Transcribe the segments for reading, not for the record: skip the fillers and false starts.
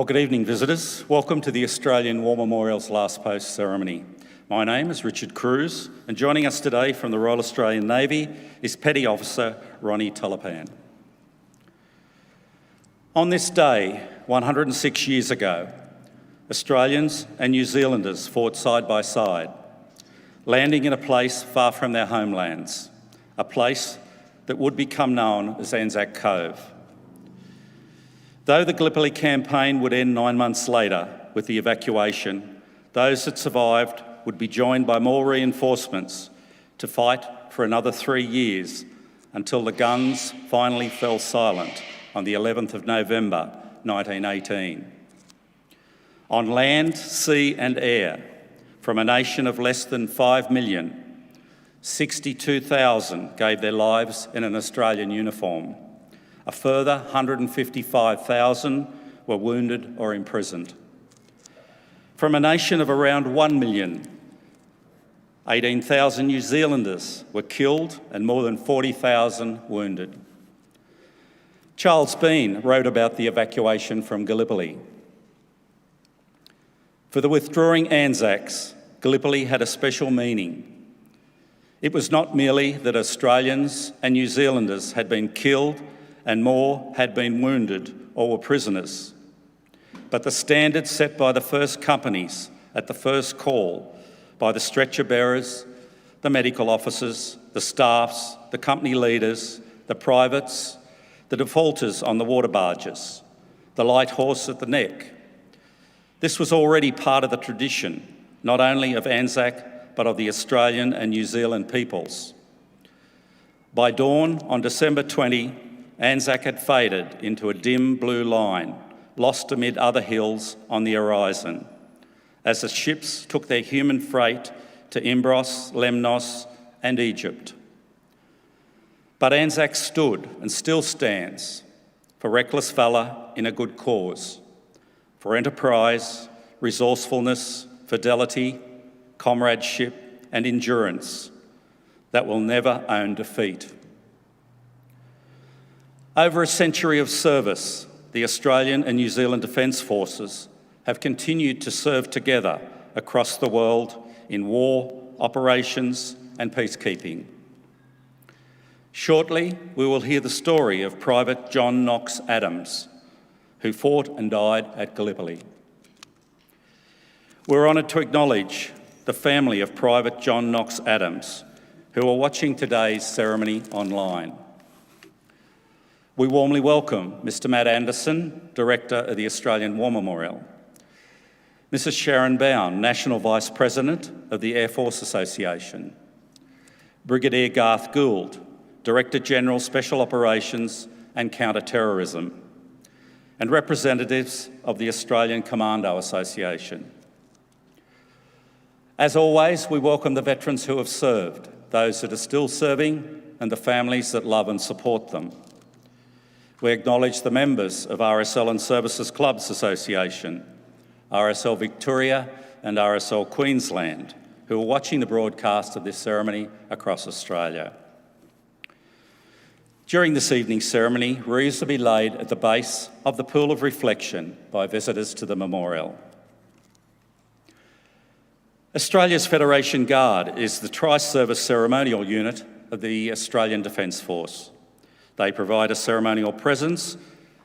Well, good evening, visitors. Welcome to the Australian War Memorial's Last Post ceremony. My name is Richard Cruz, and joining us today from the Royal Australian Navy is Petty Officer Ronnie Tollipan. On this day, 106 years ago, Australians and New Zealanders fought side by side, landing in a place far from their homelands, a place that would become known as Anzac Cove. Though the Gallipoli campaign would end 9 months later with the evacuation, those that survived would be joined by more reinforcements to fight for another 3 years until the guns finally fell silent on the 11th of November 1918. On land, sea and air, from a nation of less than 5 million, 62,000 gave their lives in an Australian uniform. A further 155,000 were wounded or imprisoned. From a nation of around 1 million, 18,000 New Zealanders were killed and more than 40,000 wounded. Charles Bean wrote about the evacuation from Gallipoli. For the withdrawing Anzacs, Gallipoli had a special meaning. It was not merely that Australians and New Zealanders had been killed and more had been wounded or were prisoners, but the standard set by the first companies at the first call, by the stretcher bearers, the medical officers, the staffs, the company leaders, the privates, the defaulters on the water barges, the light horse at the neck. This was already part of the tradition, not only of Anzac, but of the Australian and New Zealand peoples. By dawn on December 20, Anzac had faded into a dim blue line, lost amid other hills on the horizon, as the ships took their human freight to Imbros, Lemnos and Egypt. But Anzac stood and still stands for reckless valour in a good cause, for enterprise, resourcefulness, fidelity, comradeship and endurance that will never own defeat. Over a century of service, the Australian and New Zealand Defence Forces have continued to serve together across the world in war, operations and peacekeeping. Shortly, we will hear the story of Private John Knox Adams, who fought and died at Gallipoli. We're honoured to acknowledge the family of Private John Knox Adams, who are watching today's ceremony online. We warmly welcome Mr. Matt Anderson, Director of the Australian War Memorial, Mrs. Sharon Bown, National Vice President of the Air Force Association, Brigadier Garth Gould, Director General Special Operations and Counter-Terrorism, and representatives of the Australian Commando Association. As always, we welcome the veterans who have served, those that are still serving, and the families that love and support them. We acknowledge the members of RSL Services Clubs Association, RSL Victoria and RSL Queensland, who are watching the broadcast of this ceremony across Australia. During this evening's ceremony, wreaths will be laid at the base of the pool of reflection by visitors to the memorial. Australia's Federation Guard is the tri-service ceremonial unit of the Australian Defence Force. They provide a ceremonial presence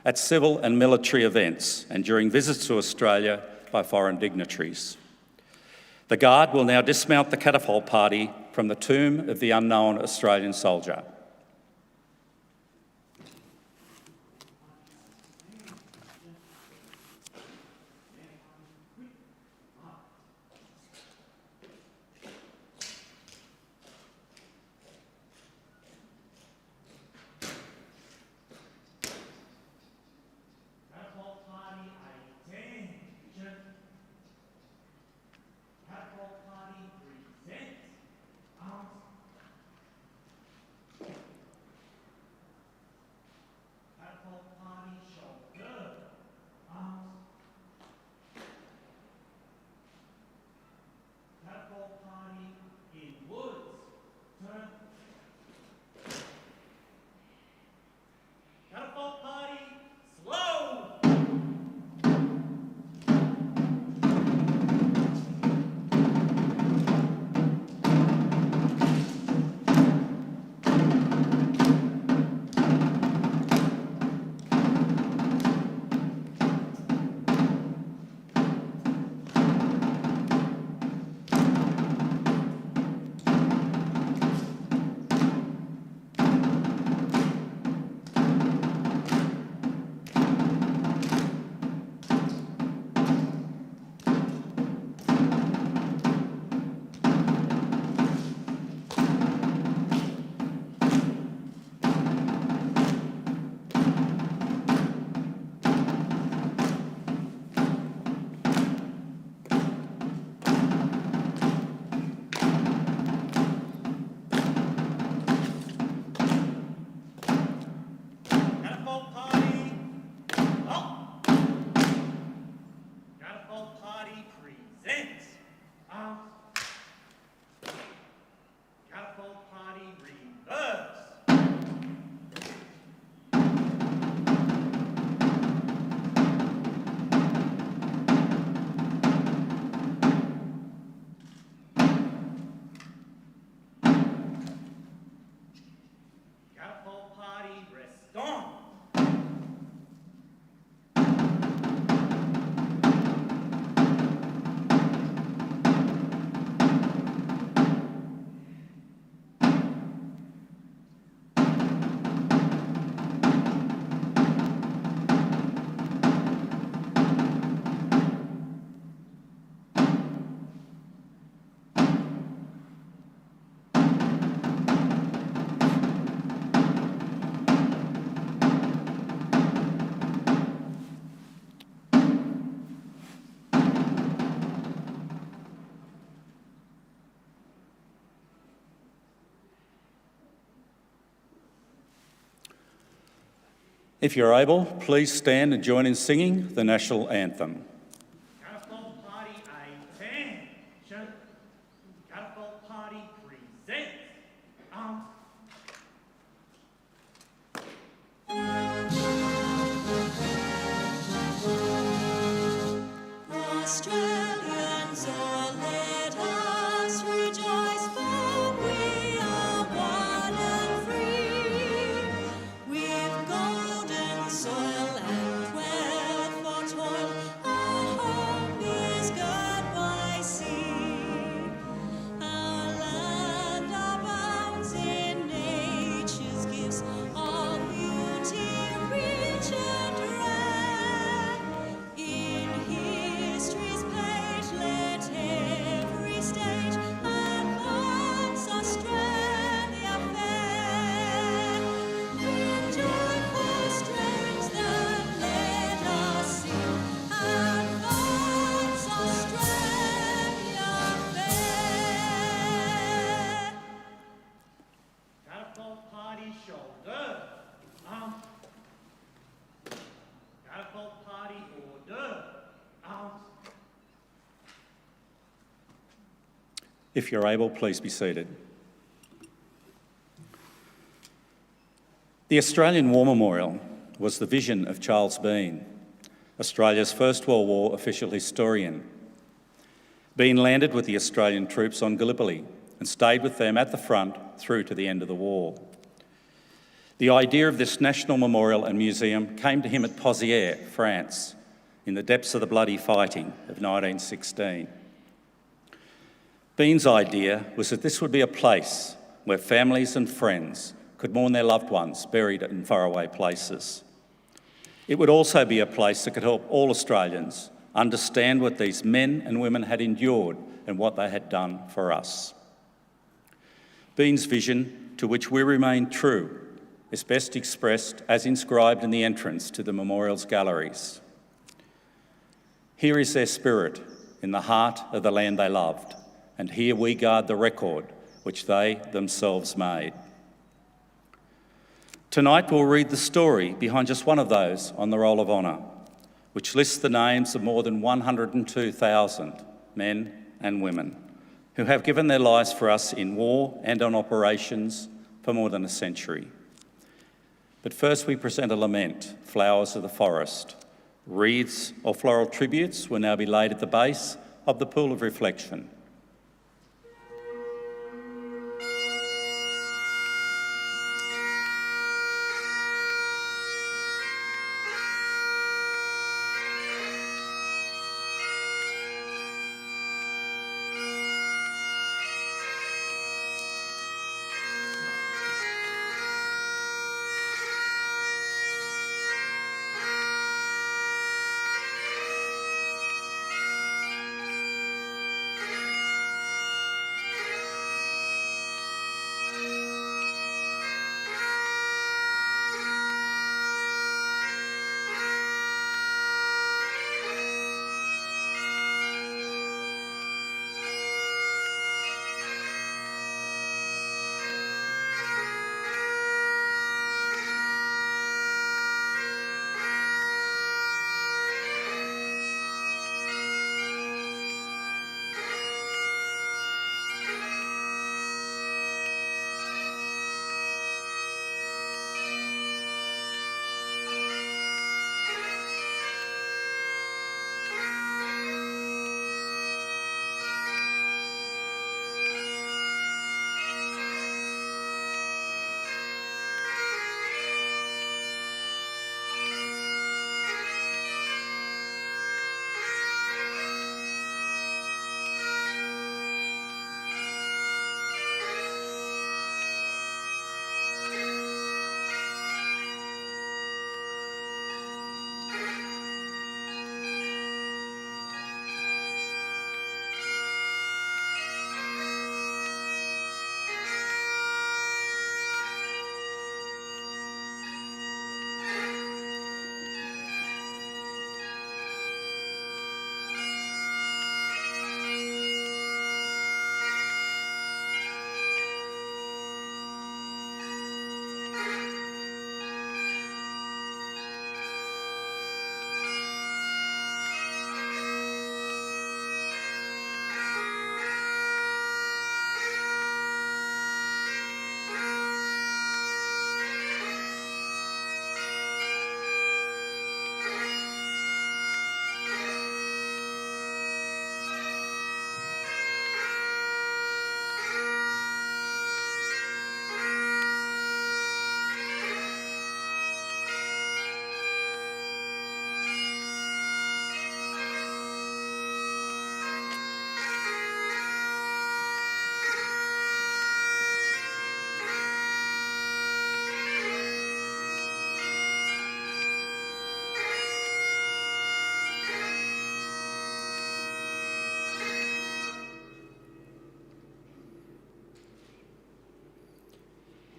at civil and military events and during visits to Australia by foreign dignitaries. The Guard will now dismount the catapult party from the tomb of the unknown Australian soldier. presents Catapult Party Reverse. Catapult Party Restore. If you're able, please stand and join in singing the national anthem. Catapult Party attention. Catapult Party presents Australians, oh, let us rejoice, for we are one and free. We've golden soil and wealth for toil. Our home is girt by sea. Our land abounds in nature's gifts of beauty, rich and rare. In history's page, let every stage advance Australia fair. In joyful strains that let us sing, advance Australia fair. Catapult Party shoulder. Catapult Party order. If you're able, please be seated. The Australian War Memorial was the vision of Charles Bean, Australia's First World War official historian. Bean landed with the Australian troops on Gallipoli and stayed with them at the front through to the end of the war. The idea of this national memorial and museum came to him at Pozières, France, in the depths of the bloody fighting of 1916. Bean's idea was that this would be a place where families and friends could mourn their loved ones buried in faraway places. It would also be a place that could help all Australians understand what these men and women had endured and what they had done for us. Bean's vision, to which we remain true, is best expressed as inscribed in the entrance to the memorial's galleries. Here is their spirit in the heart of the land they loved, and here we guard the record which they themselves made. Tonight we'll read the story behind just one of those on the Roll of Honour, which lists the names of more than 102,000 men and women who have given their lives for us in war and on operations for more than a century. But first we present a lament, Flowers of the Forest. Wreaths or floral tributes will now be laid at the base of the Pool of Reflection.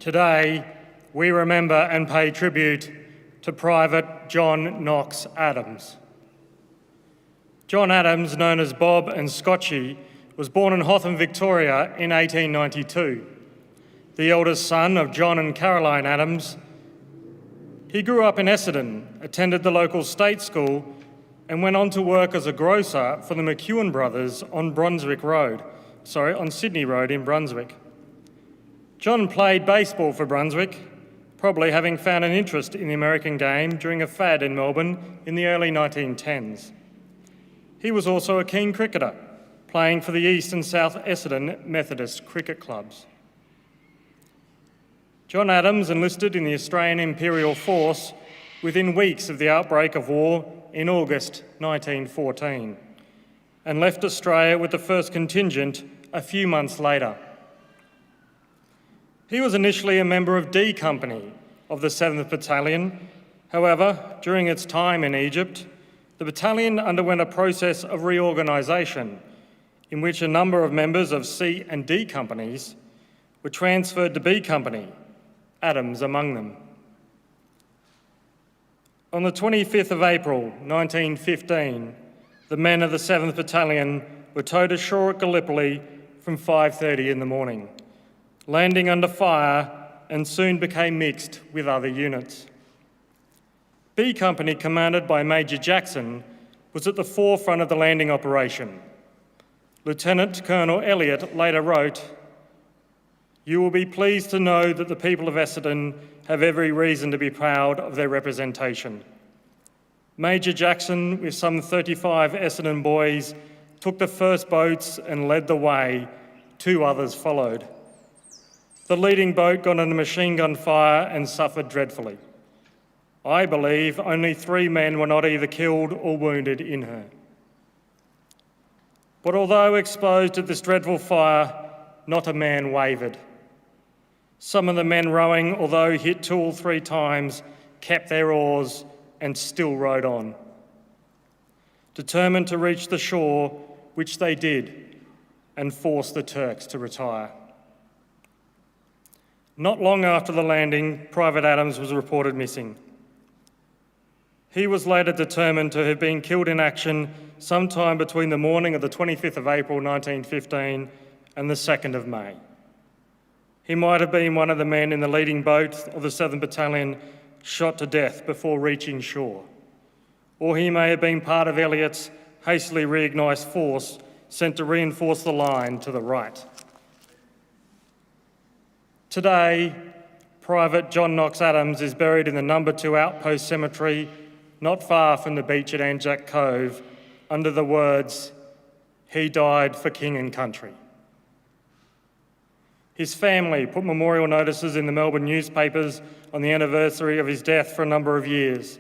Today, we remember and pay tribute to Private John Knox Adams. John Adams, known as Bob and Scotchy, was born in Hotham, Victoria in 1892. The eldest son of John and Caroline Adams, he grew up in Essendon, attended the local state school and went on to work as a grocer for the McEwen brothers on Sydney Road in Brunswick. John played baseball for Brunswick, probably having found an interest in the American game during a fad in Melbourne in the early 1910s. He was also a keen cricketer, playing for the East and South Essendon Methodist cricket clubs. John Adams enlisted in the Australian Imperial Force within weeks of the outbreak of war in August 1914 and left Australia with the first contingent a few months later. He was initially a member of D Company of the 7th Battalion. However, during its time in Egypt, the battalion underwent a process of reorganisation in which a number of members of C and D companies were transferred to B Company, Adams among them. On the 25th of April 1915, the men of the 7th Battalion were towed ashore at Gallipoli from 5:30 in the morning, landing under fire and soon became mixed with other units. B Company, commanded by Major Jackson, was at the forefront of the landing operation. Lieutenant Colonel Elliott later wrote, "You will be pleased to know that the people of Essendon have every reason to be proud of their representation." Major Jackson, with some 35 Essendon boys, took the first boats and led the way. 2 others followed. The leading boat got under machine gun fire and suffered dreadfully. I believe only 3 men were not either killed or wounded in her. But although exposed to this dreadful fire, not a man wavered. Some of the men rowing, although hit 2 or 3 times, kept their oars and still rowed on, determined to reach the shore, which they did, and force the Turks to retire. Not long after the landing, Private Adams was reported missing. He was later determined to have been killed in action sometime between the morning of the 25th of April 1915 and the 2nd of May. He might have been one of the men in the leading boat of the 7th Battalion shot to death before reaching shore, or he may have been part of Elliott's hastily reorganised force sent to reinforce the line to the right. Today, Private John Knox Adams is buried in the No. 2 Outpost Cemetery, not far from the beach at Anzac Cove, under the words, "He died for King and Country." His family put memorial notices in the Melbourne newspapers on the anniversary of his death for a number of years,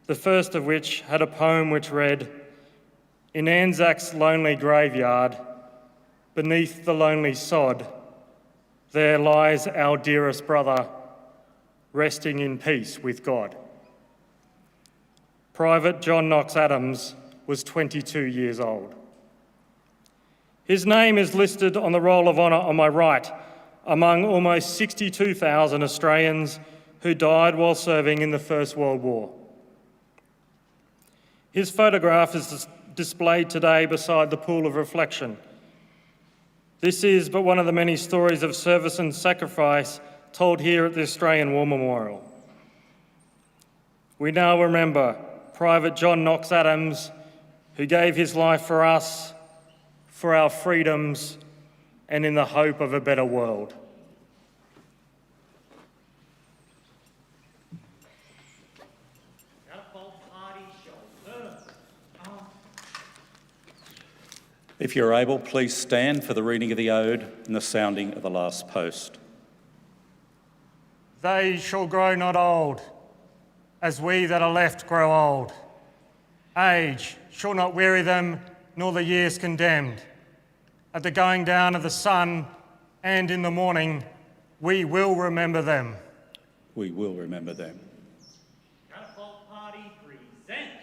the first of which had a poem which read, "In Anzac's lonely graveyard, beneath the lonely sod, there lies our dearest brother, resting in peace with God." Private John Knox Adams was 22 years old. His name is listed on the Roll of Honour on my right, among almost 62,000 Australians who died while serving in the First World War. His photograph is displayed today beside the pool of reflection. This is but one of the many stories of service and sacrifice told here at the Australian War Memorial. We now remember Private John Knox Adams, who gave his life for us, for our freedoms, and in the hope of a better world. Catapult party shoulder. If you're able, please stand for the reading of the ode and the sounding of the last post. They shall grow not old, as we that are left grow old. Age shall not weary them, nor the years condemned. At the going down of the sun and in the morning, we will remember them. We will remember them. Catapult party presents.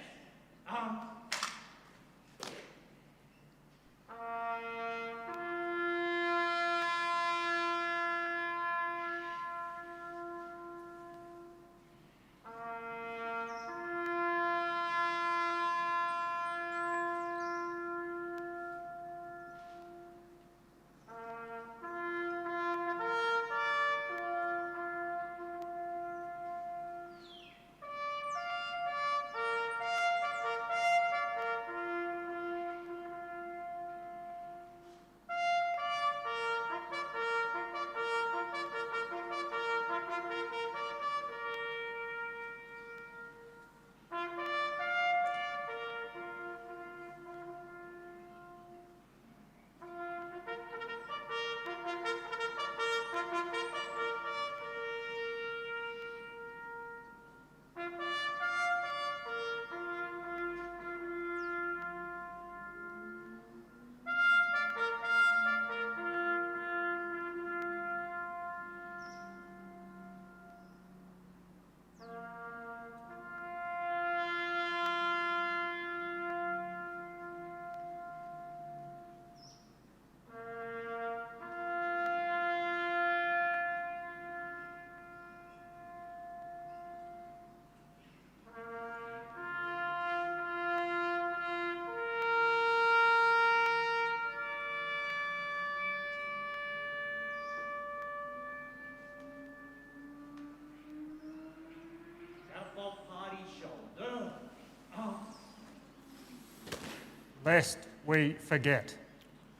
lest we forget.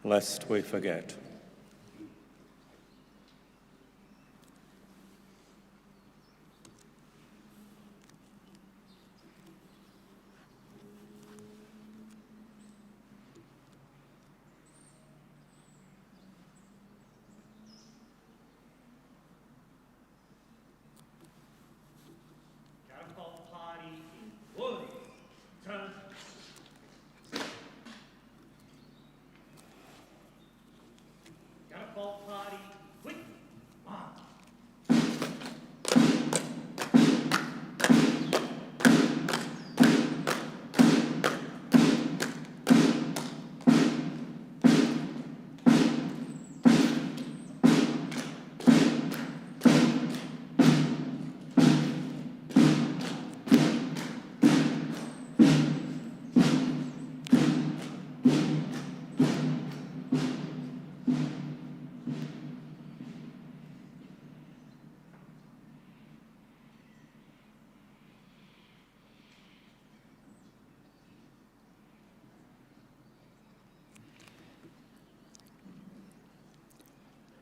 Lest we forget. Catapult party in wood. Turn. Catapult party quick. March.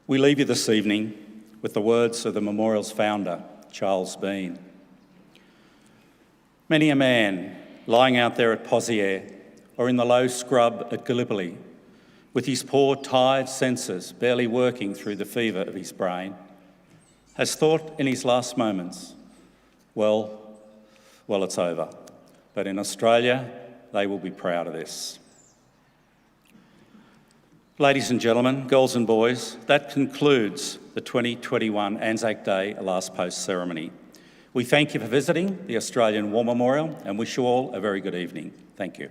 We leave you this evening with the words of the memorial's founder, Charles Bean. Many a man lying out there at Pozières or in the low scrub at Gallipoli, with his poor, tired senses barely working through the fever of his brain, has thought in his last moments, well, it's over. But in Australia, they will be proud of this. Ladies and gentlemen, girls and boys, that concludes the 2021 Anzac Day Last Post ceremony. We thank you for visiting the Australian War Memorial and wish you all a very good evening. Thank you.